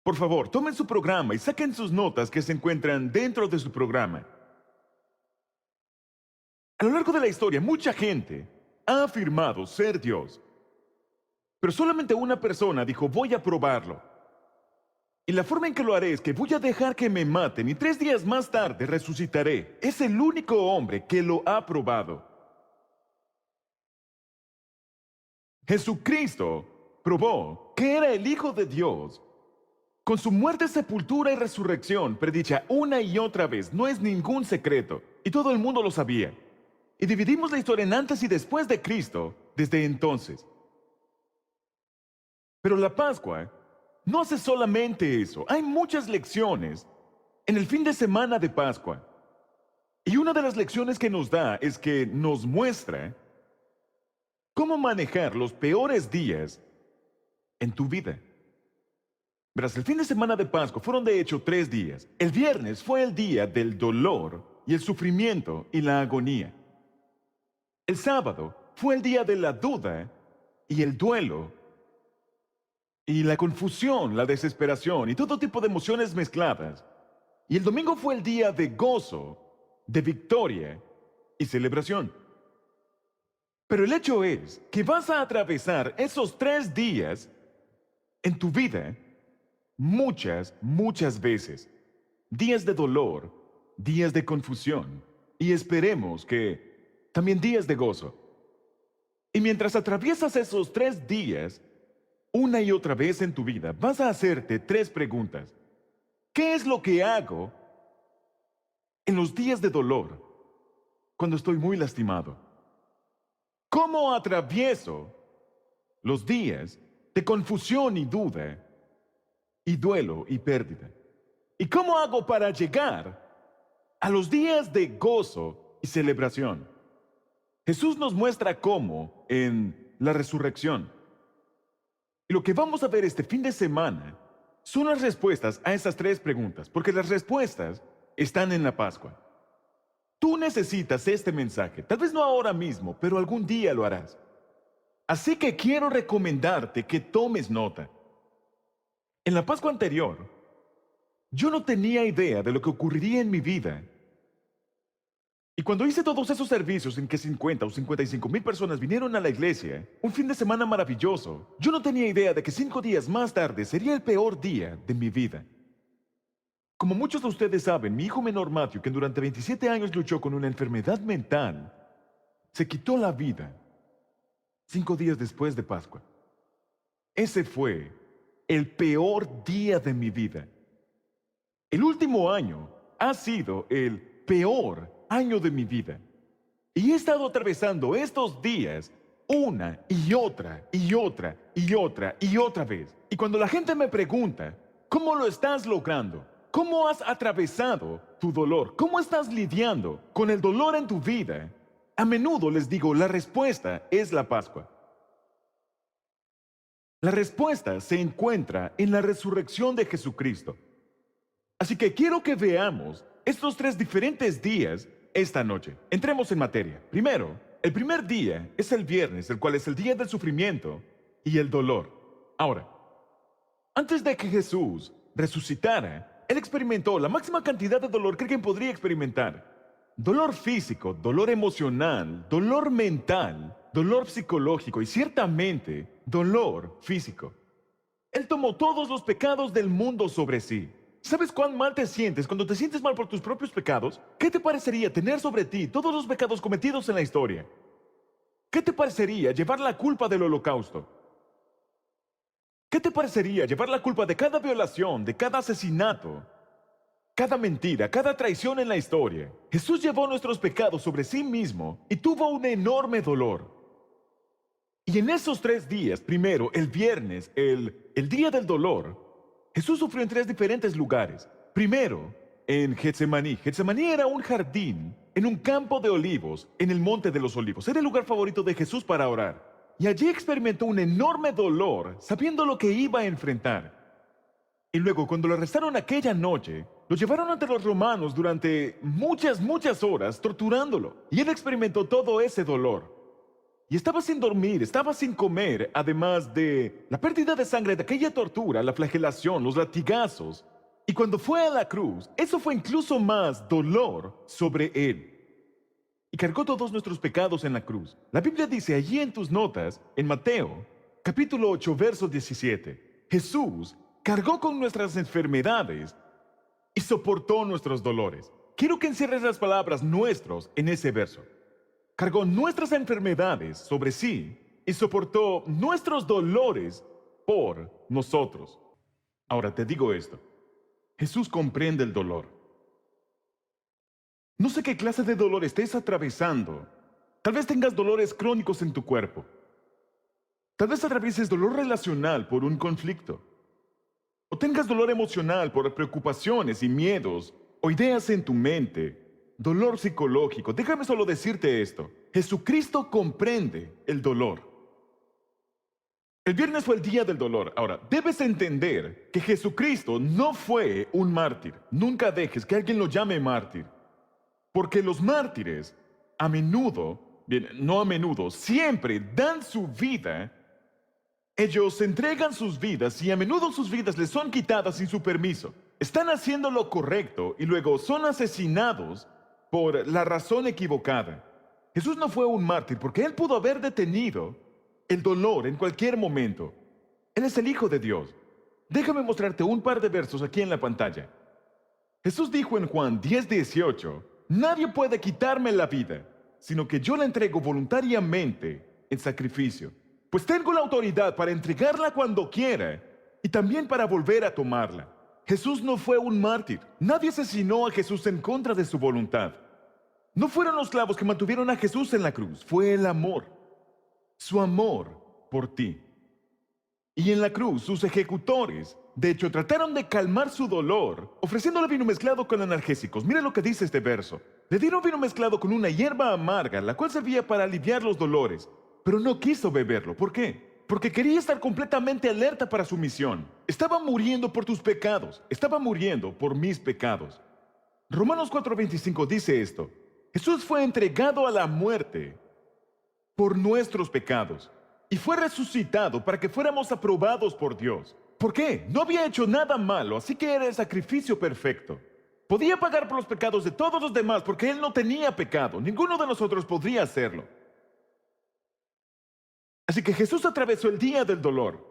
Por favor, tomen su programa y saquen sus notas que se encuentran dentro de su programa. A lo largo de la historia, mucha gente ha afirmado ser Dios, pero solamente una persona dijo, voy a probarlo. Y la forma en que lo haré es que voy a dejar que me maten y 3 días más tarde resucitaré. Es el único hombre que lo ha probado. Jesucristo probó que era el Hijo de Dios. Con su muerte, sepultura y resurrección, predicha una y otra vez, no es ningún secreto, y todo el mundo lo sabía. Y dividimos la historia en antes y después de Cristo desde entonces. Pero la Pascua no hace solamente eso. Hay muchas lecciones en el fin de semana de Pascua. Y una de las lecciones que nos da es que nos muestra cómo manejar los peores días en tu vida. Verás, el fin de semana de Pascua fueron de hecho 3 días. El viernes fue el día del dolor y el sufrimiento y la agonía. El sábado fue el día de la duda y el duelo y la confusión, la desesperación y todo tipo de emociones mezcladas. Y el domingo fue el día de gozo, de victoria y celebración. Pero el hecho es que vas a atravesar esos 3 días en tu vida muchas veces. Días de dolor, días de confusión y esperemos que también días de gozo. Y mientras atraviesas esos 3 días, una y otra vez en tu vida, vas a hacerte 3 preguntas. ¿Qué es lo que hago en los días de dolor cuando estoy muy lastimado? ¿Cómo atravieso los días de confusión y duda y duelo y pérdida? ¿Y cómo hago para llegar a los días de gozo y celebración? Jesús nos muestra cómo en la resurrección. Y lo que vamos a ver este fin de semana son las respuestas a esas 3 preguntas, porque las respuestas están en la Pascua. Tú necesitas este mensaje, tal vez no ahora mismo, pero algún día lo harás. Así que quiero recomendarte que tomes nota. En la Pascua anterior, yo no tenía idea de lo que ocurriría en mi vida. Y cuando hice todos esos servicios en que 50 o 55,000 personas vinieron a la iglesia, un fin de semana maravilloso, yo no tenía idea de que 5 días más tarde sería el peor día de mi vida. Como muchos de ustedes saben, mi hijo menor Matthew, que durante 27 años luchó con una enfermedad mental, se quitó la vida 5 días después de Pascua. Ese fue el peor día de mi vida. El último año ha sido el peor año de mi vida. Y he estado atravesando estos días una y otra y otra y otra y otra vez. Y cuando la gente me pregunta, ¿cómo lo estás logrando? ¿Cómo has atravesado tu dolor? ¿Cómo estás lidiando con el dolor en tu vida? A menudo les digo, la respuesta es la Pascua. La respuesta se encuentra en la resurrección de Jesucristo. Así que quiero que veamos estos 3 diferentes días esta noche. Entremos en materia. Primero, el primer día es el viernes, el cual es el día del sufrimiento y el dolor. Ahora, antes de que Jesús resucitara, Él experimentó la máxima cantidad de dolor que alguien podría experimentar. Dolor físico, dolor emocional, dolor mental, dolor psicológico y ciertamente dolor físico. Él tomó todos los pecados del mundo sobre sí. ¿Sabes cuán mal te sientes cuando te sientes mal por tus propios pecados? ¿Qué te parecería tener sobre ti todos los pecados cometidos en la historia? ¿Qué te parecería llevar la culpa del holocausto? ¿Qué te parecería llevar la culpa de cada violación, de cada asesinato, cada mentira, cada traición en la historia? Jesús llevó nuestros pecados sobre sí mismo y tuvo un enorme dolor. Y en esos 3 días, primero, el viernes, el día del dolor, Jesús sufrió en 3 diferentes lugares. Primero, en Getsemaní. Getsemaní era un jardín en un campo de olivos, en el Monte de los Olivos. Era el lugar favorito de Jesús para orar. Y allí experimentó un enorme dolor, sabiendo lo que iba a enfrentar. Y luego, cuando lo arrestaron aquella noche, lo llevaron ante los romanos durante muchas horas, torturándolo. Y él experimentó todo ese dolor. Y estaba sin dormir, estaba sin comer, además de la pérdida de sangre de aquella tortura, la flagelación, los latigazos. Y cuando fue a la cruz, eso fue incluso más dolor sobre él. Y cargó todos nuestros pecados en la cruz. La Biblia dice allí en tus notas, en Mateo, capítulo 8, verso 17, Jesús cargó con nuestras enfermedades y soportó nuestros dolores. Quiero que encierres las palabras nuestros en ese verso. Cargó nuestras enfermedades sobre sí y soportó nuestros dolores por nosotros. Ahora te digo esto, Jesús comprende el dolor. No sé qué clase de dolor estés atravesando. Tal vez tengas dolores crónicos en tu cuerpo. Tal vez atravieses dolor relacional por un conflicto. O tengas dolor emocional por preocupaciones y miedos o ideas en tu mente. Dolor psicológico. Déjame solo decirte esto. Jesucristo comprende el dolor. El viernes fue el día del dolor. Ahora, debes entender que Jesucristo no fue un mártir. Nunca dejes que alguien lo llame mártir. Porque los mártires, a menudo, bien, no a menudo, siempre dan su vida. Ellos entregan sus vidas y a menudo sus vidas les son quitadas sin su permiso. Están haciendo lo correcto y luego son asesinados por la razón equivocada. Jesús no fue un mártir porque él pudo haber detenido el dolor en cualquier momento. Él es el Hijo de Dios. Déjame mostrarte un par de versos aquí en la pantalla. Jesús dijo en Juan 10:18, nadie puede quitarme la vida, sino que yo la entrego voluntariamente en sacrificio. Pues tengo la autoridad para entregarla cuando quiera y también para volver a tomarla. Jesús no fue un mártir. Nadie asesinó a Jesús en contra de su voluntad. No fueron los clavos que mantuvieron a Jesús en la cruz, fue el amor. Su amor por ti. Y en la cruz, sus ejecutores, de hecho, trataron de calmar su dolor, ofreciéndole vino mezclado con analgésicos. Mira lo que dice este verso. Le dieron vino mezclado con una hierba amarga, la cual servía para aliviar los dolores, pero no quiso beberlo. ¿Por qué? Porque quería estar completamente alerta para su misión. Estaba muriendo por tus pecados, estaba muriendo por mis pecados. Romanos 4:25 dice esto. Jesús fue entregado a la muerte por nuestros pecados y fue resucitado para que fuéramos aprobados por Dios. ¿Por qué? No había hecho nada malo, así que era el sacrificio perfecto. Podía pagar por los pecados de todos los demás porque él no tenía pecado. Ninguno de nosotros podría hacerlo. Así que Jesús atravesó el día del dolor.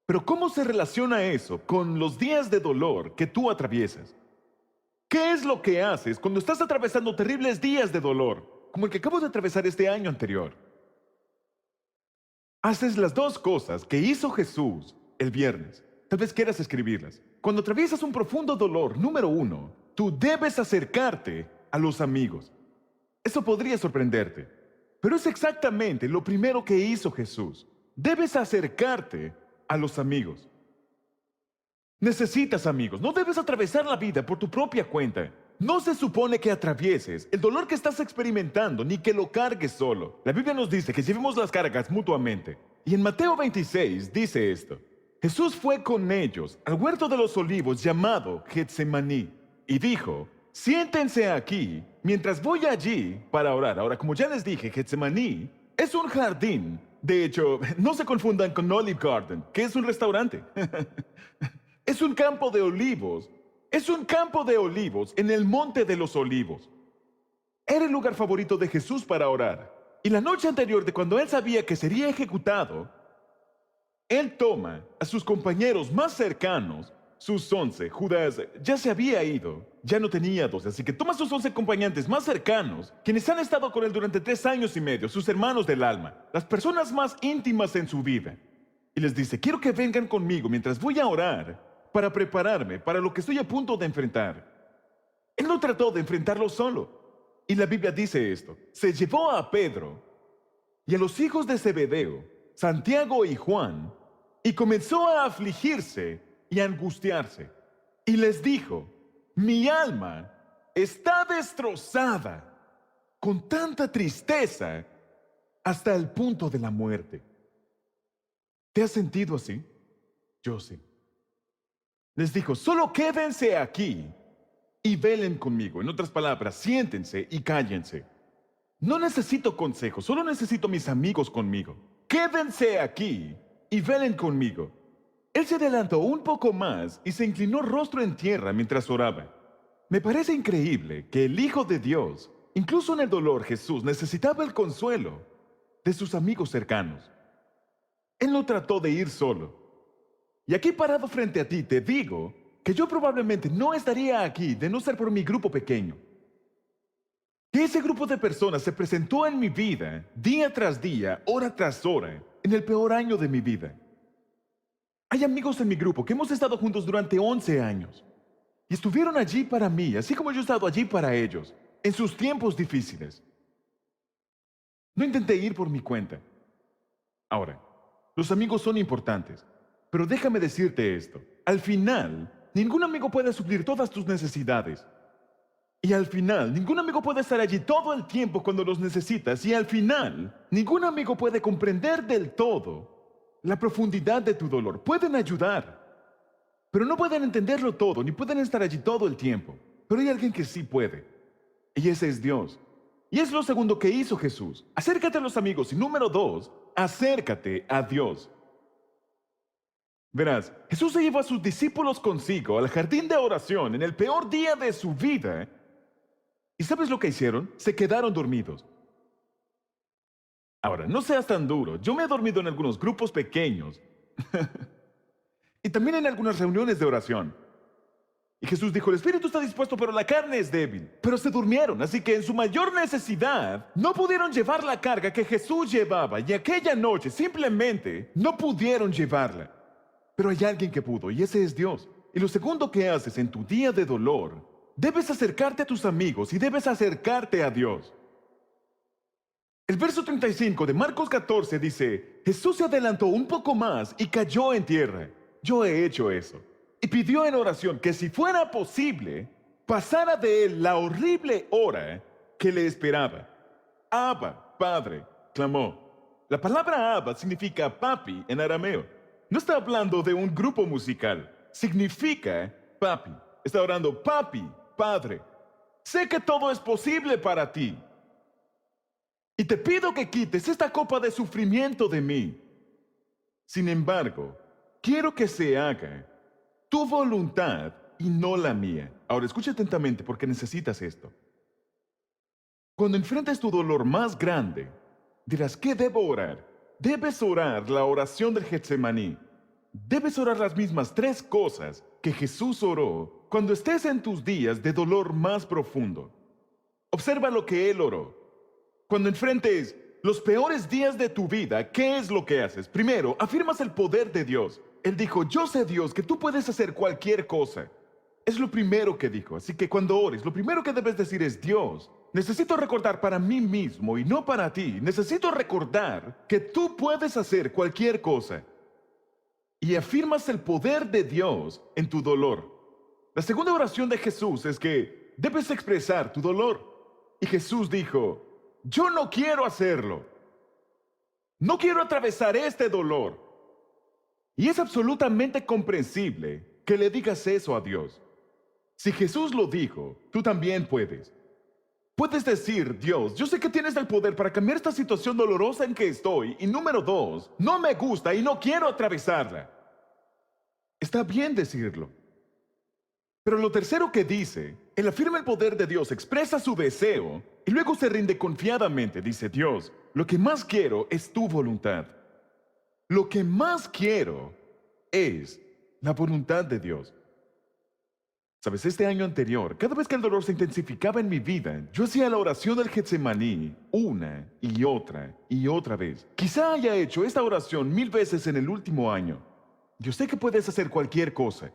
Pero ¿cómo se relaciona eso con los días de dolor que tú atraviesas? ¿Qué es lo que haces cuando estás atravesando terribles días de dolor, como el que acabo de atravesar este año anterior? Haces las dos cosas que hizo Jesús el viernes. Tal vez quieras escribirlas. Cuando atraviesas un profundo dolor, número uno, tú debes acercarte a los amigos. Eso podría sorprenderte, pero es exactamente lo primero que hizo Jesús. Debes acercarte a los amigos. Necesitas amigos. No debes atravesar la vida por tu propia cuenta. No se supone que atravieses el dolor que estás experimentando, ni que lo cargues solo. La Biblia nos dice que llevemos las cargas mutuamente. Y en Mateo 26 dice esto. Jesús fue con ellos al huerto de los olivos llamado Getsemaní y dijo, siéntense aquí mientras voy allí para orar. Ahora, como ya les dije, Getsemaní es un jardín. De hecho, no se confundan con Olive Garden, que es un restaurante. Es un campo de olivos. Es un campo de olivos en el monte de los olivos. Era el lugar favorito de Jesús para orar. Y la noche anterior de cuando él sabía que sería ejecutado, él toma a sus compañeros más cercanos, sus 11. Judas ya se había ido, ya no tenía 12, así que toma a sus 11 acompañantes más cercanos, quienes han estado con él durante 3 años y medio, sus hermanos del alma, las personas más íntimas en su vida. Y les dice, quiero que vengan conmigo mientras voy a orar para prepararme para lo que estoy a punto de enfrentar. Él no trató de enfrentarlo solo. Y la Biblia dice esto, se llevó a Pedro y a los hijos de Zebedeo, Santiago y Juan, y comenzó a afligirse y a angustiarse. Y les dijo, mi alma está destrozada con tanta tristeza hasta el punto de la muerte. ¿Te has sentido así? Yo sí. Les dijo, solo quédense aquí y velen conmigo. En otras palabras, siéntense y cállense. No necesito consejos, solo necesito mis amigos conmigo. Quédense aquí y velen conmigo. Él se adelantó un poco más y se inclinó rostro en tierra mientras oraba. Me parece increíble que el Hijo de Dios, incluso en el dolor, Jesús necesitaba el consuelo de sus amigos cercanos. Él no trató de ir solo. Y aquí parado frente a ti te digo que yo probablemente no estaría aquí de no ser por mi grupo pequeño. Que ese grupo de personas se presentó en mi vida día tras día, hora tras hora, en el peor año de mi vida. Hay amigos en mi grupo que hemos estado juntos durante 11 años y estuvieron allí para mí, así como yo he estado allí para ellos, en sus tiempos difíciles. No intenté ir por mi cuenta. Ahora, los amigos son importantes, pero déjame decirte esto. Al final, ningún amigo puede suplir todas tus necesidades. Y al final, ningún amigo puede estar allí todo el tiempo cuando los necesitas. Y al final, ningún amigo puede comprender del todo la profundidad de tu dolor. Pueden ayudar, pero no pueden entenderlo todo, ni pueden estar allí todo el tiempo. Pero hay alguien que sí puede, y ese es Dios. Y es lo segundo que hizo Jesús. Acércate a los amigos. Y número 2, acércate a Dios. Verás, Jesús se llevó a sus discípulos consigo al jardín de oración en el peor día de su vida. ¿Y sabes lo que hicieron? Se quedaron dormidos. Ahora, no seas tan duro. Yo me he dormido en algunos grupos pequeños y también en algunas reuniones de oración. Y Jesús dijo, el espíritu está dispuesto, pero la carne es débil. Pero se durmieron, así que en su mayor necesidad no pudieron llevar la carga que Jesús llevaba. Y aquella noche simplemente no pudieron llevarla. Pero hay alguien que pudo, y ese es Dios. Y lo segundo que haces en tu día de dolor, debes acercarte a tus amigos y debes acercarte a Dios. El verso 35 de Marcos 14 dice, Jesús se adelantó un poco más y cayó en tierra. Yo he hecho eso. Y pidió en oración que si fuera posible, pasara de él la horrible hora que le esperaba. Abba, Padre, clamó. La palabra Abba significa papi en arameo. No está hablando de un grupo musical. Significa papi. Está orando, papi, Padre. Sé que todo es posible para ti. Y te pido que quites esta copa de sufrimiento de mí. Sin embargo, quiero que se haga tu voluntad y no la mía. Ahora escucha atentamente porque necesitas esto. Cuando enfrentes tu dolor más grande, dirás, ¿qué debo orar? Debes orar la oración del Getsemaní. Debes orar las mismas 3 cosas que Jesús oró cuando estés en tus días de dolor más profundo. Observa lo que Él oró. Cuando enfrentes los peores días de tu vida, ¿qué es lo que haces? Primero, afirmas el poder de Dios. Él dijo, yo sé, Dios, que tú puedes hacer cualquier cosa. Es lo primero que dijo. Así que cuando ores, lo primero que debes decir es, Dios, necesito recordar para mí mismo y no para ti. Necesito recordar que tú puedes hacer cualquier cosa. Y afirmas el poder de Dios en tu dolor. La segunda oración de Jesús es que debes expresar tu dolor. Y Jesús dijo, yo no quiero hacerlo. No quiero atravesar este dolor. Y es absolutamente comprensible que le digas eso a Dios. Si Jesús lo dijo, tú también puedes. Puedes decir, Dios, yo sé que tienes el poder para cambiar esta situación dolorosa en que estoy. Y número 2, no me gusta y no quiero atravesarla. Está bien decirlo. Pero lo tercero que dice, él afirma el poder de Dios, expresa su deseo y luego se rinde confiadamente. Dice, Dios, lo que más quiero es tu voluntad. Lo que más quiero es la voluntad de Dios. Sabes, este año anterior, cada vez que el dolor se intensificaba en mi vida, yo hacía la oración del Getsemaní una y otra vez. Quizá haya hecho esta oración 1000 veces en el último año. Yo sé que puedes hacer cualquier cosa.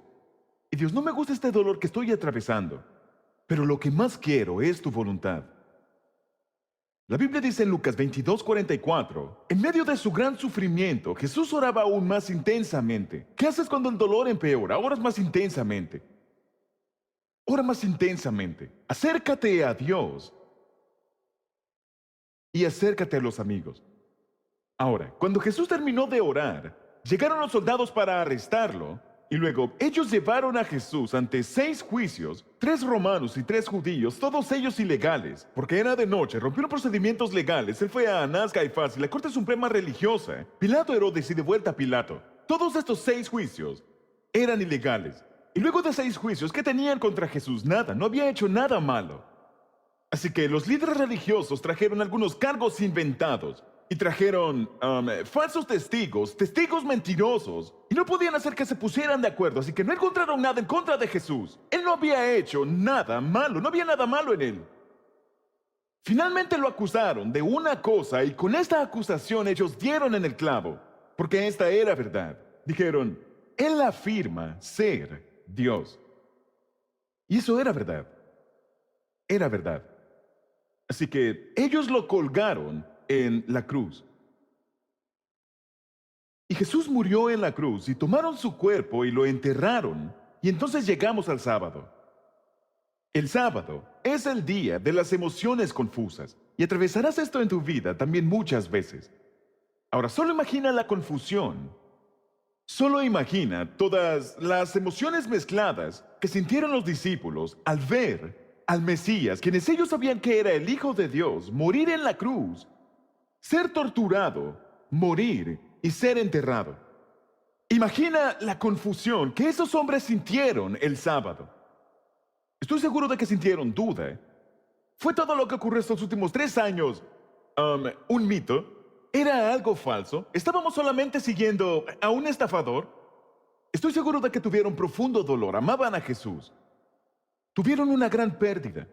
Y Dios, no me gusta este dolor que estoy atravesando, pero lo que más quiero es tu voluntad. La Biblia dice en Lucas 22:44, en medio de su gran sufrimiento, Jesús oraba aún más intensamente. ¿Qué haces cuando el dolor empeora? Oras más intensamente. Ora más intensamente. Acércate a Dios y acércate a los amigos. Ahora, cuando Jesús terminó de orar, llegaron los soldados para arrestarlo Y luego, ellos llevaron a Jesús ante 6 juicios, 3 romanos y 3 judíos, todos ellos ilegales, porque era de noche, rompieron procedimientos legales. Él fue a Anás, Caifás y la Corte Suprema Religiosa, Pilato, Herodes y de vuelta a Pilato. Todos estos 6 juicios eran ilegales. Y luego de 6 juicios, ¿qué tenían contra Jesús? Nada, no había hecho nada malo. Así que los líderes religiosos trajeron algunos cargos inventados y trajeron falsos testigos, testigos mentirosos, y no podían hacer que se pusieran de acuerdo, así que no encontraron nada en contra de Jesús. Él no había hecho nada malo, no había nada malo en él. Finalmente lo acusaron de una cosa y con esta acusación ellos dieron en el clavo, porque esta era verdad. Dijeron, él afirma ser Dios. Y eso era verdad. Era verdad. Así que ellos lo colgaron en la cruz. Y Jesús murió en la cruz y tomaron su cuerpo y lo enterraron. Y entonces llegamos al sábado. El sábado es el día de las emociones confusas. Y atravesarás esto en tu vida también muchas veces. Ahora, solo imagina la confusión. Solo imagina todas las emociones mezcladas que sintieron los discípulos al ver al Mesías, quienes ellos sabían que era el Hijo de Dios, morir en la cruz, ser torturado, morir y ser enterrado. Imagina la confusión que esos hombres sintieron el sábado. Estoy seguro de que sintieron duda. ¿Fue todo lo que ocurrió estos últimos 3 años un mito? ¿Era algo falso? ¿Estábamos solamente siguiendo a un estafador? Estoy seguro de que tuvieron profundo dolor, amaban a Jesús. Tuvieron una gran pérdida.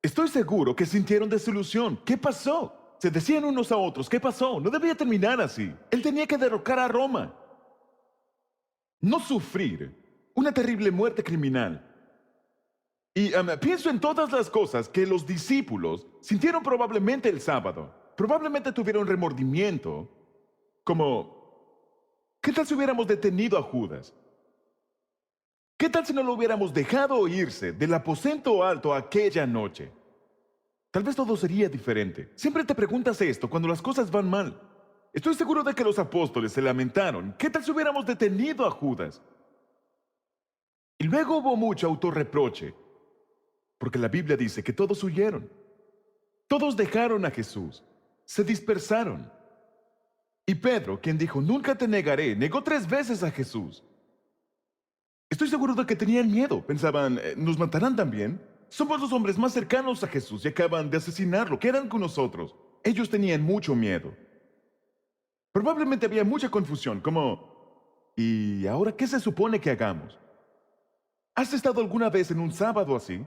Estoy seguro que sintieron desilusión. ¿Qué pasó? Se decían unos a otros, ¿qué pasó? No debía terminar así. Él tenía que derrocar a Roma. No sufrir una terrible muerte criminal. Y pienso en todas las cosas que los discípulos sintieron probablemente el sábado. Probablemente tuvieron remordimiento, como, ¿qué tal si hubiéramos detenido a Judas? ¿Qué tal si no lo hubiéramos dejado irse del aposento alto aquella noche? Tal vez todo sería diferente. Siempre te preguntas esto cuando las cosas van mal. Estoy seguro de que los apóstoles se lamentaron. ¿Qué tal si hubiéramos detenido a Judas? Y luego hubo mucho autorreproche, porque la Biblia dice que todos huyeron. Todos dejaron a Jesús. Se dispersaron. Y Pedro, quien dijo, nunca te negaré, negó 3 veces a Jesús. Estoy seguro de que tenían miedo. Pensaban, ¿nos matarán también? Somos los hombres más cercanos a Jesús y acaban de asesinarlo. ¿Qué harán con nosotros? Ellos tenían mucho miedo. Probablemente había mucha confusión, como, ¿y ahora qué se supone que hagamos? ¿Has estado alguna vez en un sábado así?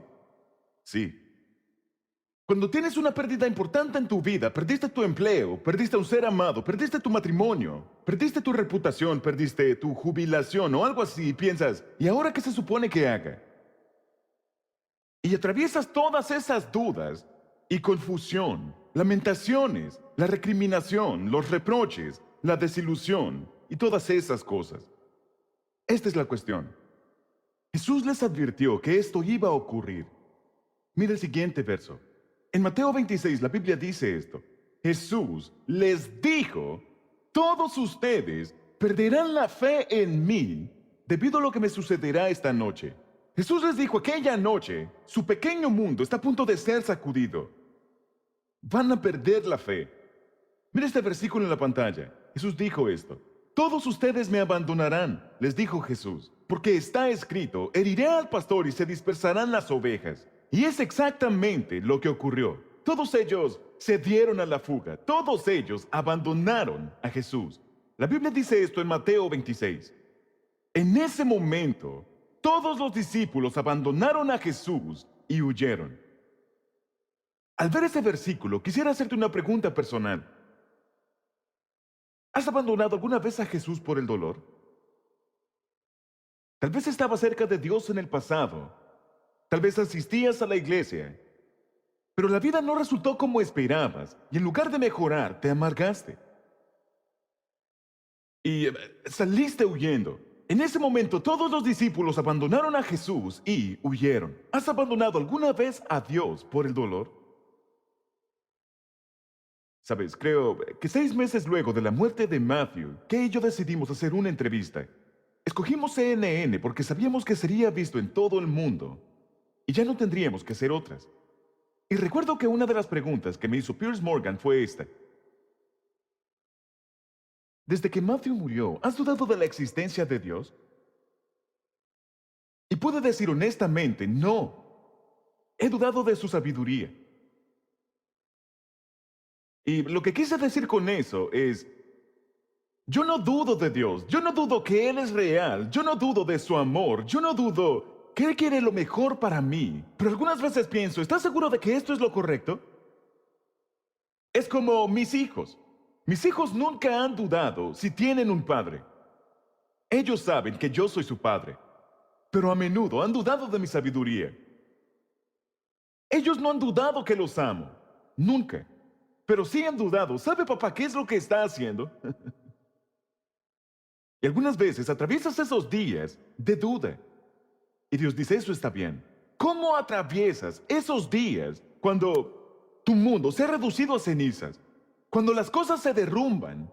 Sí. Cuando tienes una pérdida importante en tu vida, perdiste tu empleo, perdiste a un ser amado, perdiste tu matrimonio, perdiste tu reputación, perdiste tu jubilación o algo así, y piensas, ¿y ahora qué se supone que haga? Y atraviesas todas esas dudas y confusión, lamentaciones, la recriminación, los reproches, la desilusión y todas esas cosas. Esta es la cuestión. Jesús les advirtió que esto iba a ocurrir. Mira el siguiente verso. En Mateo 26 la Biblia dice esto. Jesús les dijo, todos ustedes perderán la fe en mí debido a lo que me sucederá esta noche. Jesús les dijo aquella noche, su pequeño mundo está a punto de ser sacudido. Van a perder la fe. Mira este versículo en la pantalla. Jesús dijo esto. Todos ustedes me abandonarán, les dijo Jesús, porque está escrito, heriré al pastor y se dispersarán las ovejas. Y es exactamente lo que ocurrió. Todos ellos se dieron a la fuga. Todos ellos abandonaron a Jesús. La Biblia dice esto en Mateo 26. En ese momento, todos los discípulos abandonaron a Jesús y huyeron. Al ver ese versículo, quisiera hacerte una pregunta personal. ¿Has abandonado alguna vez a Jesús por el dolor? Tal vez estaba cerca de Dios en el pasado. Tal vez asistías a la iglesia. Pero la vida no resultó como esperabas y en lugar de mejorar, te amargaste. Y saliste huyendo. En ese momento todos los discípulos abandonaron a Jesús y huyeron. ¿Has abandonado alguna vez a Dios por el dolor? Sabes, creo que 6 meses luego de la muerte de Matthew, Kay y yo decidimos hacer una entrevista. Escogimos CNN porque sabíamos que sería visto en todo el mundo y ya no tendríamos que hacer otras. Y recuerdo que una de las preguntas que me hizo Piers Morgan fue esta. Desde que Matthew murió, ¿has dudado de la existencia de Dios? Y puedo decir honestamente, no. He dudado de su sabiduría. Y lo que quise decir con eso es, yo no dudo de Dios, yo no dudo que Él es real, yo no dudo de su amor, yo no dudo que Él quiere lo mejor para mí. Pero algunas veces pienso, ¿estás seguro de que esto es lo correcto? Es como mis hijos. Mis hijos nunca han dudado si tienen un padre. Ellos saben que yo soy su padre, pero a menudo han dudado de mi sabiduría. Ellos no han dudado que los amo, nunca. Pero sí han dudado, ¿sabe papá qué es lo que está haciendo? Y algunas veces atraviesas esos días de duda. Y Dios dice, eso está bien. ¿Cómo atraviesas esos días cuando tu mundo se ha reducido a cenizas? Cuando las cosas se derrumban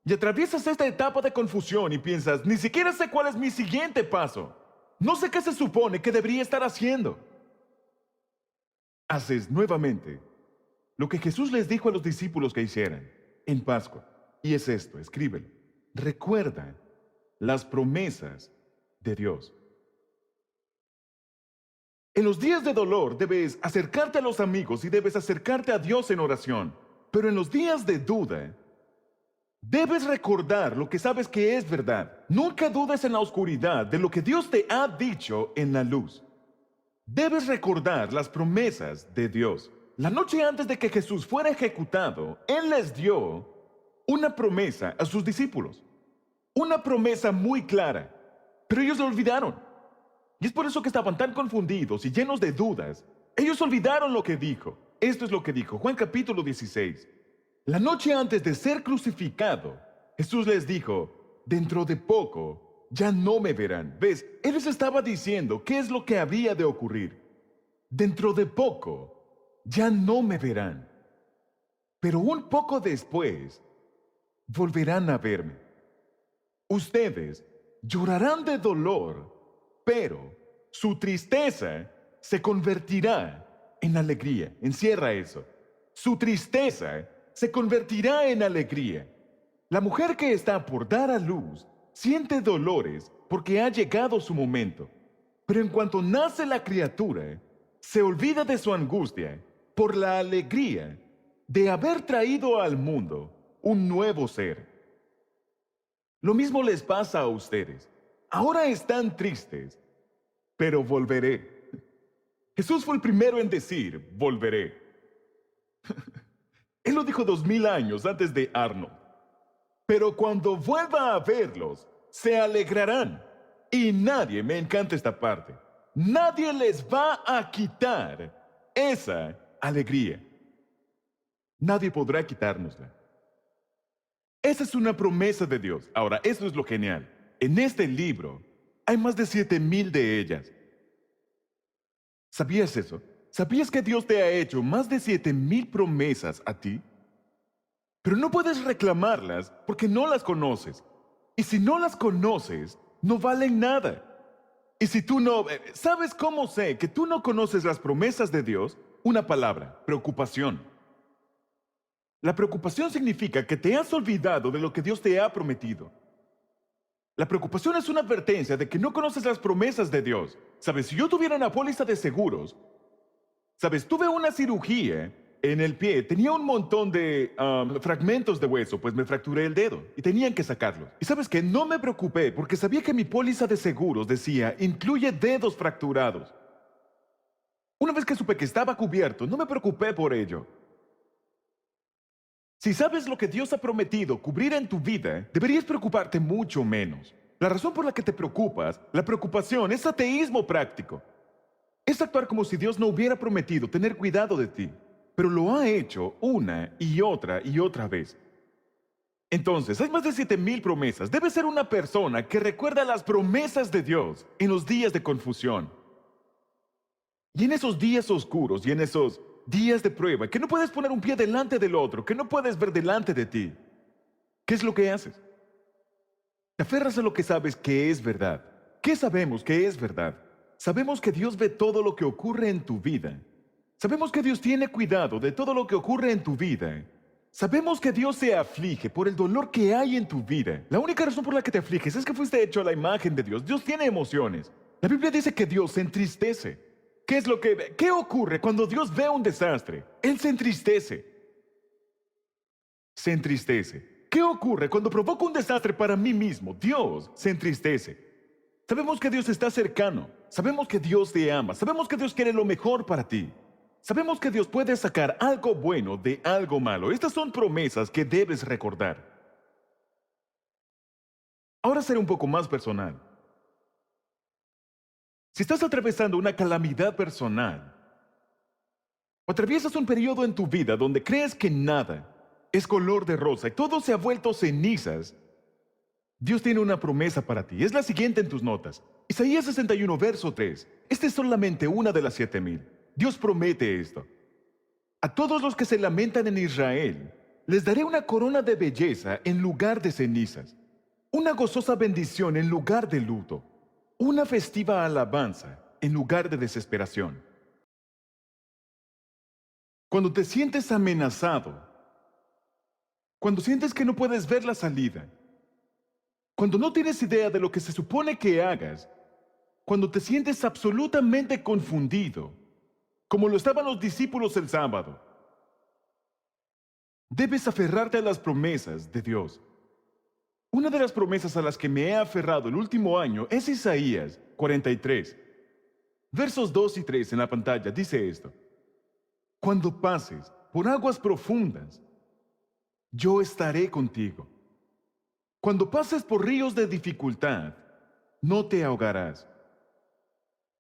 y atraviesas esta etapa de confusión y piensas, ni siquiera sé cuál es mi siguiente paso. No sé qué se supone que debería estar haciendo. Haces nuevamente lo que Jesús les dijo a los discípulos que hicieran en Pascua. Y es esto, escríbelo. Recuerda las promesas de Dios. En los días de dolor debes acercarte a los amigos y debes acercarte a Dios en oración. Pero en los días de duda, debes recordar lo que sabes que es verdad. Nunca dudes en la oscuridad de lo que Dios te ha dicho en la luz. Debes recordar las promesas de Dios. La noche antes de que Jesús fuera ejecutado, Él les dio una promesa a sus discípulos. Una promesa muy clara. Pero ellos lo olvidaron. Y es por eso que estaban tan confundidos y llenos de dudas. Ellos olvidaron lo que dijo. Esto es lo que dijo Juan capítulo 16. La noche antes de ser crucificado, Jesús les dijo, dentro de poco ya no me verán. ¿Ves? Él les estaba diciendo qué es lo que había de ocurrir. Dentro de poco ya no me verán. Pero un poco después volverán a verme. Ustedes llorarán de dolor, pero su tristeza se convertirá en alegría. Encierra eso. Su tristeza se convertirá en alegría. La mujer que está por dar a luz siente dolores porque ha llegado su momento. Pero en cuanto nace la criatura, se olvida de su angustia por la alegría de haber traído al mundo un nuevo ser. Lo mismo les pasa a ustedes. Ahora están tristes, pero volveré. Jesús fue el primero en decir, volveré. Él lo dijo 2000 años antes de Arnold. Pero cuando vuelva a verlos, se alegrarán. Y nadie, me encanta esta parte, nadie les va a quitar esa alegría. Nadie podrá quitárnosla. Esa es una promesa de Dios. Ahora, eso es lo genial. En este libro hay más de 7000 de ellas. ¿Sabías eso? ¿Sabías que Dios te ha hecho más de 7000 promesas a ti? Pero no puedes reclamarlas porque no las conoces. Y si no las conoces, no valen nada. Y si tú no... ¿Sabes cómo sé que tú no conoces las promesas de Dios? Una palabra, preocupación. La preocupación significa que te has olvidado de lo que Dios te ha prometido. La preocupación es una advertencia de que no conoces las promesas de Dios. Sabes, si yo tuviera una póliza de seguros, sabes, tuve una cirugía en el pie, tenía un montón de fragmentos de hueso, pues me fracturé el dedo y tenían que sacarlos. Y sabes que no me preocupé porque sabía que mi póliza de seguros decía, incluye dedos fracturados. Una vez que supe que estaba cubierto, no me preocupé por ello. Si sabes lo que Dios ha prometido cubrir en tu vida, deberías preocuparte mucho menos. La razón por la que te preocupas, la preocupación, es ateísmo práctico. Es actuar como si Dios no hubiera prometido tener cuidado de ti, pero lo ha hecho una y otra vez. Entonces, hay más de 7000 promesas. Debes ser una persona que recuerda las promesas de Dios en los días de confusión. Y en esos días oscuros y en esos días de prueba, que no puedes poner un pie delante del otro, que no puedes ver delante de ti, ¿qué es lo que haces? Te aferras a lo que sabes que es verdad. ¿Qué sabemos que es verdad? Sabemos que Dios ve todo lo que ocurre en tu vida. Sabemos que Dios tiene cuidado de todo lo que ocurre en tu vida. Sabemos que Dios se aflige por el dolor que hay en tu vida. La única razón por la que te afliges es que fuiste hecho a la imagen de Dios. Dios tiene emociones. La Biblia dice que Dios se entristece. ¿Qué ocurre cuando Dios ve un desastre? Él se entristece. Se entristece. ¿Qué ocurre cuando provoco un desastre para mí mismo? Dios se entristece. Sabemos que Dios está cercano. Sabemos que Dios te ama. Sabemos que Dios quiere lo mejor para ti. Sabemos que Dios puede sacar algo bueno de algo malo. Estas son promesas que debes recordar. Ahora seré un poco más personal. Si estás atravesando una calamidad personal, o atraviesas un periodo en tu vida donde crees que nada es color de rosa y todo se ha vuelto cenizas, Dios tiene una promesa para ti. Es la siguiente en tus notas. Isaías 61, verso 3. Esta es solamente una de las 7000. Dios promete esto. A todos los que se lamentan en Israel, les daré una corona de belleza en lugar de cenizas, una gozosa bendición en lugar de luto, una festiva alabanza en lugar de desesperación. Cuando te sientes amenazado, cuando sientes que no puedes ver la salida, cuando no tienes idea de lo que se supone que hagas, cuando te sientes absolutamente confundido, como lo estaban los discípulos el sábado, debes aferrarte a las promesas de Dios. Una de las promesas a las que me he aferrado el último año es Isaías 43. Versos 2 y 3 en la pantalla dice esto. Cuando pases por aguas profundas, yo estaré contigo. Cuando pases por ríos de dificultad, no te ahogarás.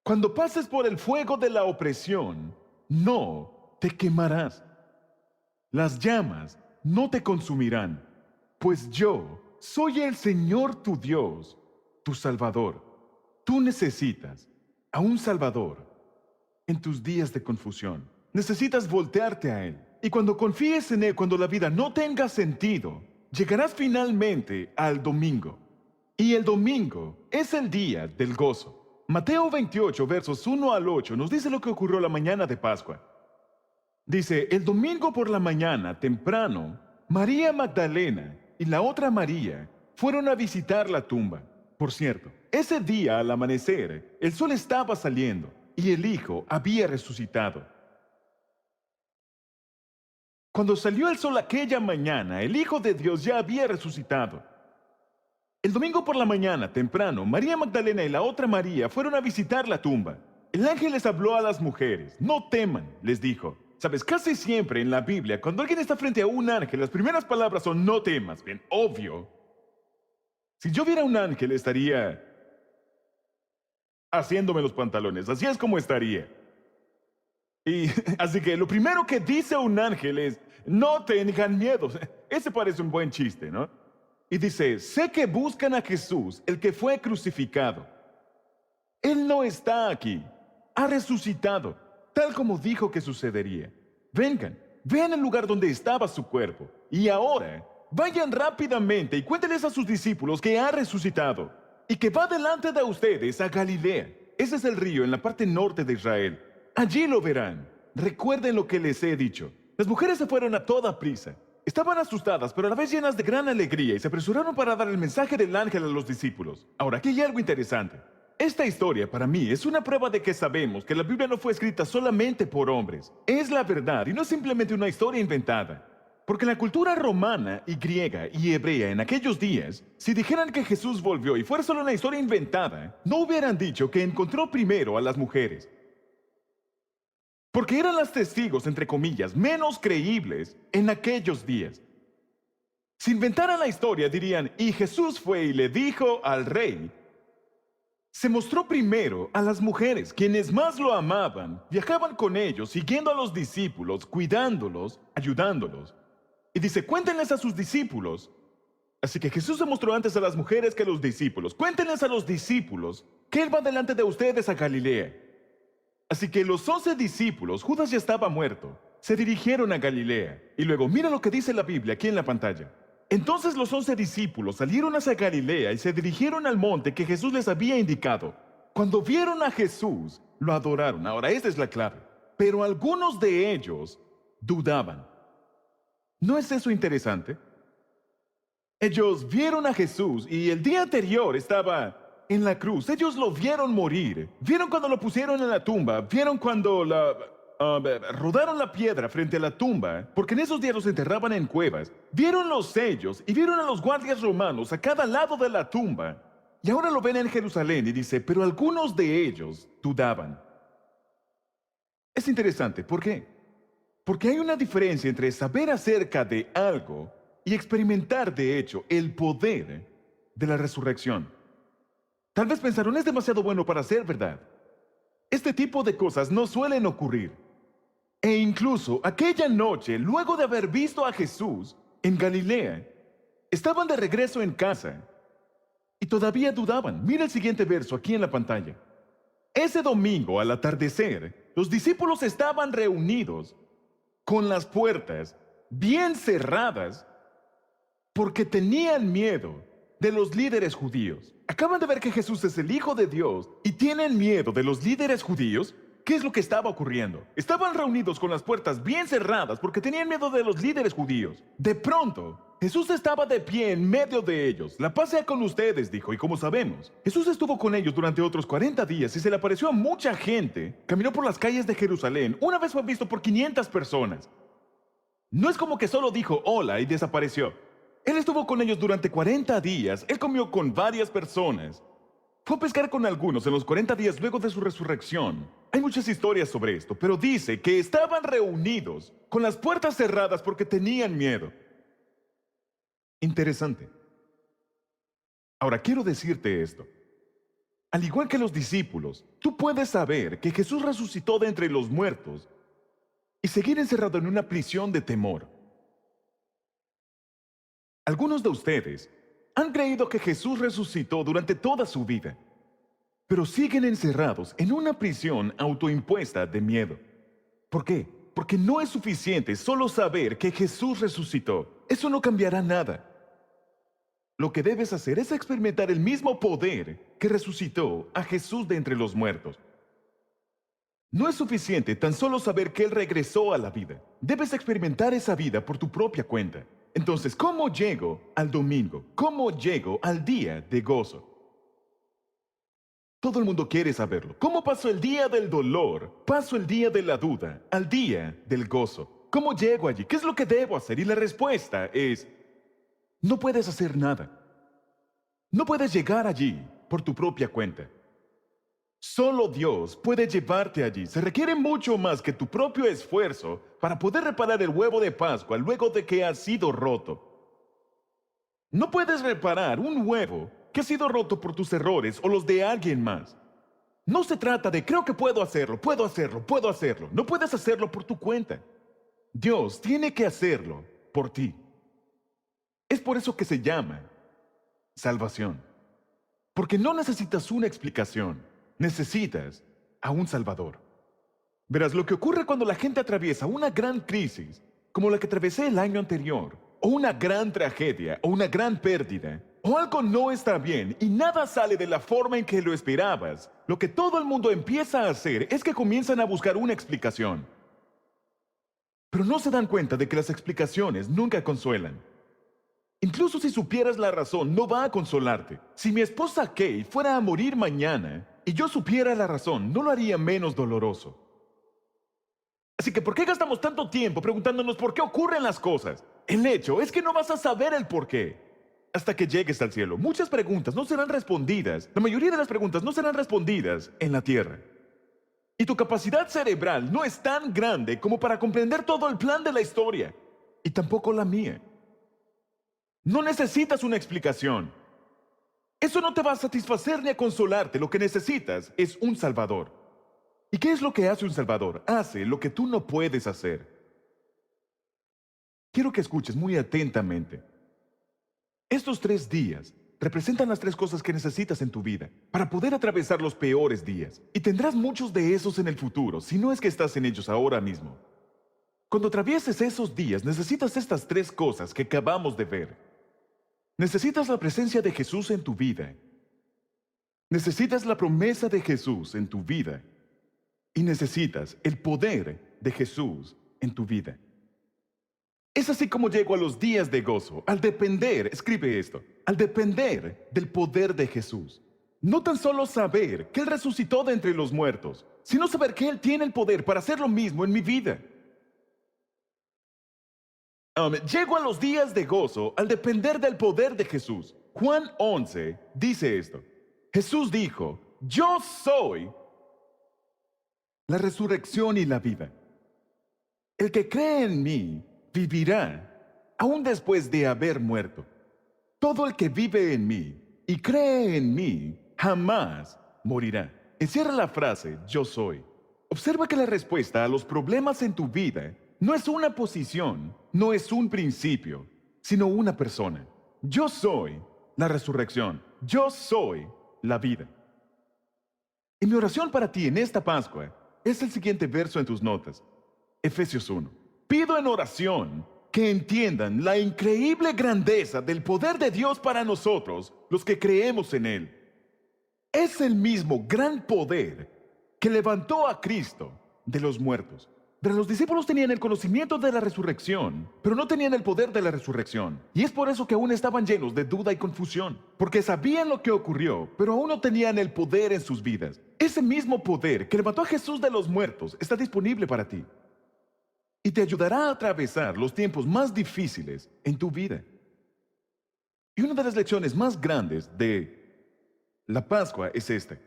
Cuando pases por el fuego de la opresión, no te quemarás. Las llamas no te consumirán, pues yo soy el Señor tu Dios, tu Salvador. Tú necesitas a un Salvador en tus días de confusión. Necesitas voltearte a Él. Y cuando confíes en Él, cuando la vida no tenga sentido, llegarás finalmente al domingo. Y el domingo es el día del gozo. Mateo 28, versos 1 al 8, nos dice lo que ocurrió la mañana de Pascua. Dice, el domingo por la mañana, temprano, María Magdalena y la otra María fueron a visitar la tumba. Por cierto, ese día al amanecer, el sol estaba saliendo y el Hijo había resucitado. Cuando salió el sol aquella mañana, el Hijo de Dios ya había resucitado. El domingo por la mañana, temprano, María Magdalena y la otra María fueron a visitar la tumba. El ángel les habló a las mujeres. No teman, les dijo. Sabes, casi siempre en la Biblia, cuando alguien está frente a un ángel, las primeras palabras son no temas. Bien, obvio. Si yo viera un ángel, estaría haciéndome los pantalones. Así es como estaría. Y así que lo primero que dice un ángel es, no tengan miedo. Ese parece un buen chiste, ¿no? Y dice, sé que buscan a Jesús, el que fue crucificado. Él no está aquí, ha resucitado, tal como dijo que sucedería. Vengan, vean el lugar donde estaba su cuerpo. Y ahora, vayan rápidamente y cuéntenles a sus discípulos que ha resucitado y que va delante de ustedes a Galilea. Ese es el río en la parte norte de Israel. Allí lo verán. Recuerden lo que les he dicho. Las mujeres se fueron a toda prisa. Estaban asustadas, pero a la vez llenas de gran alegría y se apresuraron para dar el mensaje del ángel a los discípulos. Ahora, aquí hay algo interesante. Esta historia, para mí, es una prueba de que sabemos que la Biblia no fue escrita solamente por hombres. Es la verdad y no es simplemente una historia inventada. Porque en la cultura romana y griega y hebrea en aquellos días, si dijeran que Jesús volvió y fuera solo una historia inventada, no hubieran dicho que encontró primero a las mujeres. Porque eran las testigos, entre comillas, menos creíbles en aquellos días. Si inventaran la historia, dirían, y Jesús fue y le dijo al rey. Se mostró primero a las mujeres, quienes más lo amaban, viajaban con ellos, siguiendo a los discípulos, cuidándolos, ayudándolos. Y dice, cuéntenles a sus discípulos. Así que Jesús se mostró antes a las mujeres que a los discípulos. Cuéntenles a los discípulos que Él va delante de ustedes a Galilea. Así que los 11 discípulos, Judas ya estaba muerto, se dirigieron a Galilea. Y luego mira lo que dice la Biblia aquí en la pantalla. Entonces los 11 discípulos salieron hacia Galilea y se dirigieron al monte que Jesús les había indicado. Cuando vieron a Jesús, lo adoraron. Ahora, esta es la clave. Pero algunos de ellos dudaban. ¿No es eso interesante? Ellos vieron a Jesús y el día anterior estaba en la cruz. Ellos lo vieron morir. Vieron cuando lo pusieron en la tumba. Vieron cuando rodaron la piedra frente a la tumba, porque en esos días los enterraban en cuevas. Vieron los sellos y vieron a los guardias romanos a cada lado de la tumba. Y ahora lo ven en Jerusalén y dice, pero algunos de ellos dudaban. Es interesante, ¿por qué? Porque hay una diferencia entre saber acerca de algo y experimentar, de hecho, el poder de la resurrección. Tal vez pensaron, es demasiado bueno para ser verdad. Este tipo de cosas no suelen ocurrir. E incluso aquella noche, luego de haber visto a Jesús en Galilea, estaban de regreso en casa y todavía dudaban. Mira el siguiente verso aquí en la pantalla. Ese domingo, al atardecer, los discípulos estaban reunidos con las puertas bien cerradas porque tenían miedo de los líderes judíos. Acaban de ver que Jesús es el Hijo de Dios y tienen miedo de los líderes judíos. ¿Qué es lo que estaba ocurriendo? Estaban reunidos con las puertas bien cerradas porque tenían miedo de los líderes judíos. De pronto, Jesús estaba de pie en medio de ellos. La paz sea con ustedes, dijo, y como sabemos, Jesús estuvo con ellos durante otros 40 días y se le apareció a mucha gente. Caminó por las calles de Jerusalén. Una vez fue visto por 500 personas. No es como que solo dijo hola y desapareció. Él estuvo con ellos durante 40 días. Él comió con varias personas. Fue a pescar con algunos en los 40 días luego de su resurrección. Hay muchas historias sobre esto, pero dice que estaban reunidos con las puertas cerradas porque tenían miedo. Interesante. Ahora, quiero decirte esto. Al igual que los discípulos, tú puedes saber que Jesús resucitó de entre los muertos y seguir encerrado en una prisión de temor. Algunos de ustedes han creído que Jesús resucitó durante toda su vida, pero siguen encerrados en una prisión autoimpuesta de miedo. ¿Por qué? Porque no es suficiente solo saber que Jesús resucitó. Eso no cambiará nada. Lo que debes hacer es experimentar el mismo poder que resucitó a Jesús de entre los muertos. No es suficiente tan solo saber que Él regresó a la vida. Debes experimentar esa vida por tu propia cuenta. Entonces, ¿cómo llego al domingo? ¿Cómo llego al día de gozo? Todo el mundo quiere saberlo. ¿Cómo paso el día del dolor? Paso el día de la duda al día del gozo. ¿Cómo llego allí? ¿Qué es lo que debo hacer? Y la respuesta es, no puedes hacer nada. No puedes llegar allí por tu propia cuenta. Solo Dios puede llevarte allí. Se requiere mucho más que tu propio esfuerzo para poder reparar el huevo de Pascua luego de que ha sido roto. No puedes reparar un huevo que ha sido roto por tus errores o los de alguien más. No se trata de creo que puedo hacerlo, puedo hacerlo, puedo hacerlo. No puedes hacerlo por tu cuenta. Dios tiene que hacerlo por ti. Es por eso que se llama salvación. Porque no necesitas una explicación. Necesitas a un Salvador. Verás, lo que ocurre cuando la gente atraviesa una gran crisis, como la que atravesé el año anterior, o una gran tragedia, o una gran pérdida, o algo no está bien y nada sale de la forma en que lo esperabas, lo que todo el mundo empieza a hacer es que comienzan a buscar una explicación. Pero no se dan cuenta de que las explicaciones nunca consuelan. Incluso si supieras la razón, no va a consolarte. Si mi esposa Kay fuera a morir mañana y yo supiera la razón, no lo haría menos doloroso. Así que, ¿por qué gastamos tanto tiempo preguntándonos por qué ocurren las cosas? El hecho es que no vas a saber el por qué hasta que llegues al cielo. Muchas preguntas no serán respondidas. La mayoría de las preguntas no serán respondidas en la tierra. Y tu capacidad cerebral no es tan grande como para comprender todo el plan de la historia. Y tampoco la mía. No necesitas una explicación. Eso no te va a satisfacer ni a consolarte. Lo que necesitas es un Salvador. ¿Y qué es lo que hace un Salvador? Hace lo que tú no puedes hacer. Quiero que escuches muy atentamente. Estos 3 días representan las 3 cosas que necesitas en tu vida para poder atravesar los peores días. Y tendrás muchos de esos en el futuro, si no es que estás en ellos ahora mismo. Cuando atravieses esos días, necesitas estas 3 cosas que acabamos de ver. Necesitas la presencia de Jesús en tu vida. Necesitas la promesa de Jesús en tu vida. Y necesitas el poder de Jesús en tu vida. Es así como llego a los días de gozo, al depender, escribe esto, al depender del poder de Jesús. No tan solo saber que Él resucitó de entre los muertos, sino saber que Él tiene el poder para hacer lo mismo en mi vida. Llego a los días de gozo al depender del poder de Jesús. Juan 11 dice esto. Jesús dijo, yo soy la resurrección y la vida. El que cree en mí vivirá aún después de haber muerto. Todo el que vive en mí y cree en mí jamás morirá. Encierra la frase, yo soy. Observa que la respuesta a los problemas en tu vida no es una posición, no es un principio, sino una persona. Yo soy la resurrección. Yo soy la vida. Y mi oración para ti en esta Pascua es el siguiente verso en tus notas. Efesios 1. Pido en oración que entiendan la increíble grandeza del poder de Dios para nosotros, los que creemos en Él. Es el mismo gran poder que levantó a Cristo de los muertos. Pero los discípulos tenían el conocimiento de la resurrección, pero no tenían el poder de la resurrección. Y es por eso que aún estaban llenos de duda y confusión, porque sabían lo que ocurrió, pero aún no tenían el poder en sus vidas. Ese mismo poder que levantó a Jesús de los muertos está disponible para ti y te ayudará a atravesar los tiempos más difíciles en tu vida. Y una de las lecciones más grandes de la Pascua es esta.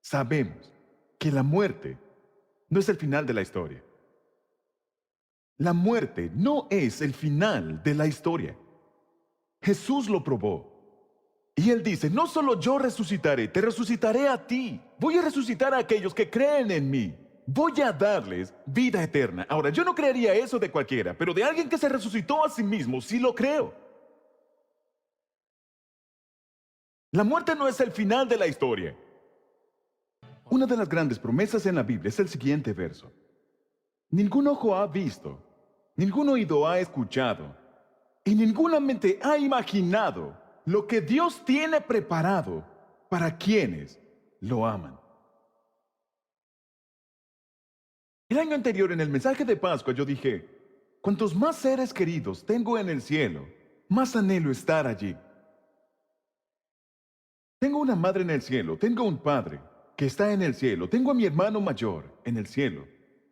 Sabemos que la muerte no es el final de la historia. La muerte no es el final de la historia. Jesús lo probó. Y Él dice, no solo yo resucitaré, te resucitaré a ti. Voy a resucitar a aquellos que creen en mí. Voy a darles vida eterna. Ahora, yo no creería eso de cualquiera, pero de alguien que se resucitó a sí mismo, sí lo creo. La muerte no es el final de la historia. Una de las grandes promesas en la Biblia es el siguiente verso. Ningún ojo ha visto, ningún oído ha escuchado, y ninguna mente ha imaginado lo que Dios tiene preparado para quienes lo aman. El año anterior, en el mensaje de Pascua, yo dije, cuantos más seres queridos tengo en el cielo, más anhelo estar allí. Tengo una madre en el cielo, tengo un padre que está en el cielo, tengo a mi hermano mayor en el cielo,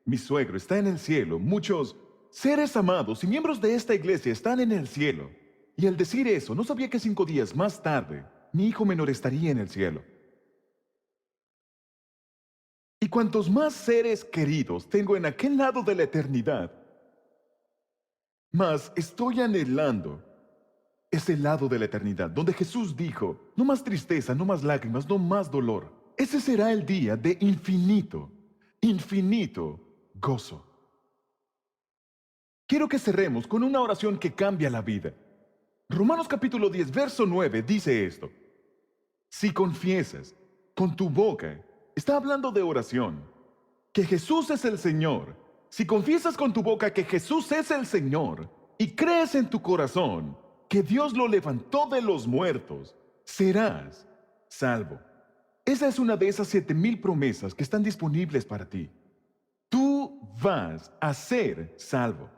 mi suegro está en el cielo, muchos seres amados y miembros de esta iglesia están en el cielo. Y al decir eso, no sabía que 5 días más tarde, mi hijo menor estaría en el cielo. Y cuantos más seres queridos tengo en aquel lado de la eternidad, más estoy anhelando ese lado de la eternidad, donde Jesús dijo, no más tristeza, no más lágrimas, no más dolor. Ese será el día de infinito, infinito gozo. Quiero que cerremos con una oración que cambia la vida. Romanos capítulo 10, verso 9 dice esto. Si confiesas con tu boca, está hablando de oración, que Jesús es el Señor. Si confiesas con tu boca que Jesús es el Señor y crees en tu corazón que Dios lo levantó de los muertos, serás salvo. Esa es una de esas 7,000 promesas que están disponibles para ti. Tú vas a ser salvo.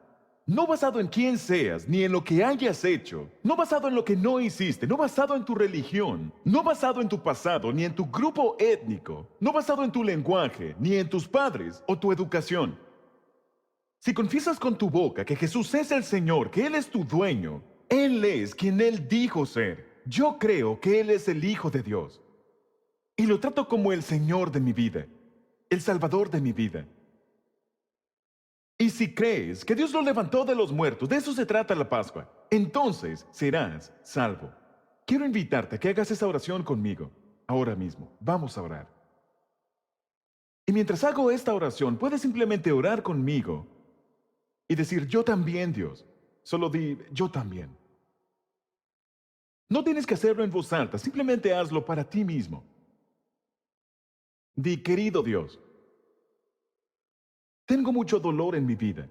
No basado en quién seas, ni en lo que hayas hecho, no basado en lo que no hiciste, no basado en tu religión, no basado en tu pasado, ni en tu grupo étnico, no basado en tu lenguaje, ni en tus padres o tu educación. Si confiesas con tu boca que Jesús es el Señor, que Él es tu dueño, Él es quien Él dijo ser. Yo creo que Él es el Hijo de Dios. Y lo trato como el Señor de mi vida, el Salvador de mi vida. Y si crees que Dios lo levantó de los muertos, de eso se trata la Pascua, entonces serás salvo. Quiero invitarte a que hagas esa oración conmigo, ahora mismo. Vamos a orar. Y mientras hago esta oración, puedes simplemente orar conmigo y decir, yo también, Dios. Solo di, yo también. No tienes que hacerlo en voz alta, simplemente hazlo para ti mismo. Di, querido Dios, tengo mucho dolor en mi vida.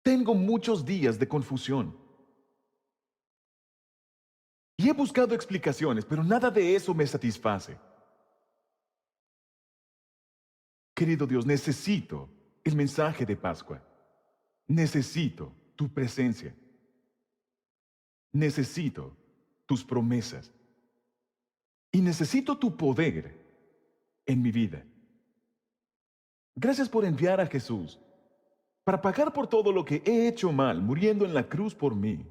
Tengo muchos días de confusión. Y he buscado explicaciones, pero nada de eso me satisface. Querido Dios, necesito el mensaje de Pascua. Necesito tu presencia. Necesito tus promesas. Y necesito tu poder en mi vida. Gracias por enviar a Jesús para pagar por todo lo que he hecho mal, muriendo en la cruz por mí.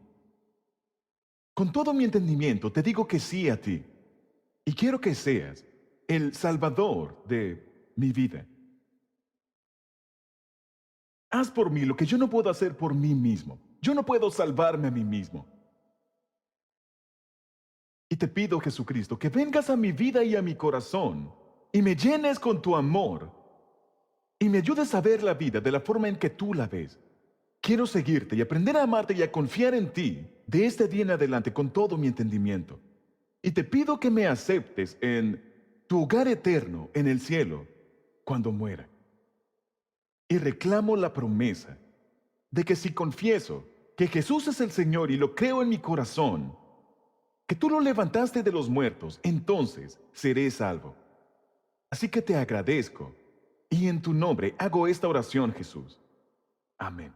Con todo mi entendimiento te digo que sí a ti. Y quiero que seas el Salvador de mi vida. Haz por mí lo que yo no puedo hacer por mí mismo. Yo no puedo salvarme a mí mismo. Y te pido, Jesucristo, que vengas a mi vida y a mi corazón y me llenes con tu amor y me ayudes a ver la vida de la forma en que tú la ves. Quiero seguirte y aprender a amarte y a confiar en ti de este día en adelante con todo mi entendimiento. Y te pido que me aceptes en tu hogar eterno en el cielo cuando muera. Y reclamo la promesa de que si confieso que Jesús es el Señor y lo creo en mi corazón, que tú lo levantaste de los muertos, entonces seré salvo. Así que te agradezco y en tu nombre hago esta oración, Jesús. Amén.